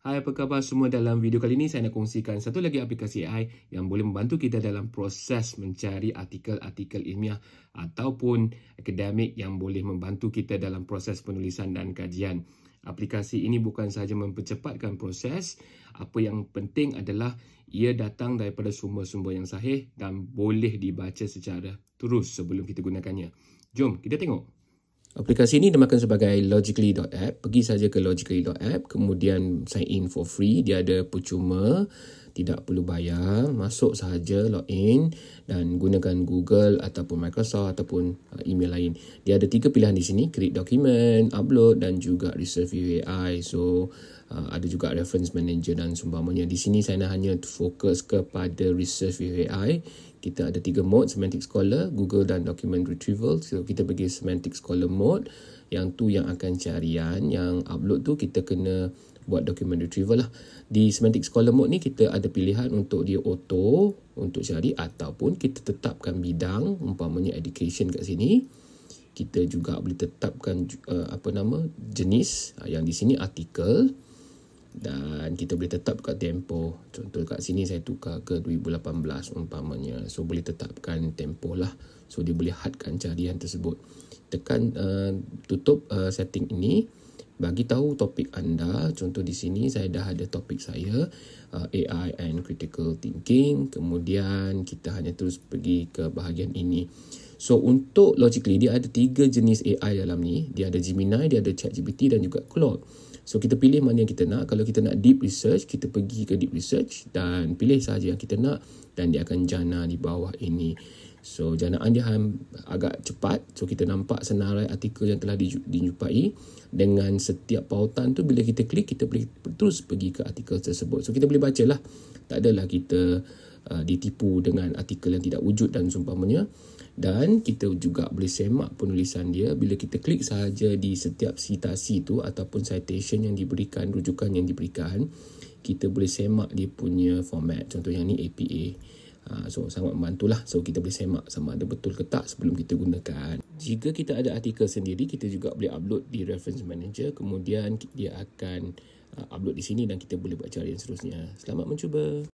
Hai, apa khabar semua? Dalam video kali ini saya nak kongsikan satu lagi aplikasi AI yang boleh membantu kita dalam proses mencari artikel-artikel ilmiah ataupun akademik yang boleh membantu kita dalam proses penulisan dan kajian. Aplikasi ini bukan sahaja mempercepatkan proses, apa yang penting adalah ia datang daripada sumber-sumber yang sahih dan boleh dibaca secara terus sebelum kita gunakannya. Jom kita tengok. Aplikasi ini dinamakan sebagai Logically.app. Pergi saja ke Logically.app, kemudian sign in for free. Dia ada percuma, tidak perlu bayar. Masuk sahaja, login dan gunakan Google ataupun Microsoft ataupun email lain. Dia ada 3 pilihan di sini, create document, upload dan juga research view AI. So, ada juga reference manager dan seumpamanya. Di sini saya nak hanya fokus kepada research view AI. Kita ada 3 mode, Semantic Scholar, Google dan Document Retrieval. So, kita pergi Semantic Scholar mode. Yang tu yang akan carian. Yang upload tu kita kena buat Document Retrieval lah. Di Semantic Scholar mode ni kita ada pilihan untuk dia auto, untuk cari ataupun kita tetapkan bidang, umpamanya education kat sini. Kita juga boleh tetapkan jenis, yang di sini artikel. Dan kita boleh tetap kat tempoh. Contoh kat sini saya tukar ke 2018 umpamanya. So boleh tetapkan tempoh lah. So dia boleh hadkan carian tersebut. Tekan tutup setting ini. Bagi tahu topik anda. Contoh di sini saya dah ada topik saya, AI and Critical Thinking. Kemudian kita hanya terus pergi ke bahagian ini. So untuk Logically dia ada 3 jenis AI dalam ni. Dia ada Gemini, dia ada ChatGPT dan juga Claude. So kita pilih mana yang kita nak. Kalau kita nak deep research, kita pergi ke deep research dan pilih sahaja yang kita nak dan dia akan jana di bawah ini. So janaan dia agak cepat. So kita nampak senarai artikel yang telah dijumpai. Dengan setiap pautan tu bila kita klik, kita boleh terus pergi ke artikel tersebut. So kita boleh baca lah. Tak adalah kita ditipu dengan artikel yang tidak wujud dan seumpamanya. Dan kita juga boleh semak penulisan dia. Bila kita klik sahaja di setiap citasi tu ataupun citation yang diberikan, rujukan yang diberikan, kita boleh semak dia punya format. Contoh yang ni APA. So sangat membantulah. So kita boleh semak sama ada betul ke tak sebelum kita gunakan. Jika kita ada artikel sendiri, kita juga boleh upload di reference manager. Kemudian dia akan upload di sini dan kita boleh buat carian seterusnya. Selamat mencuba.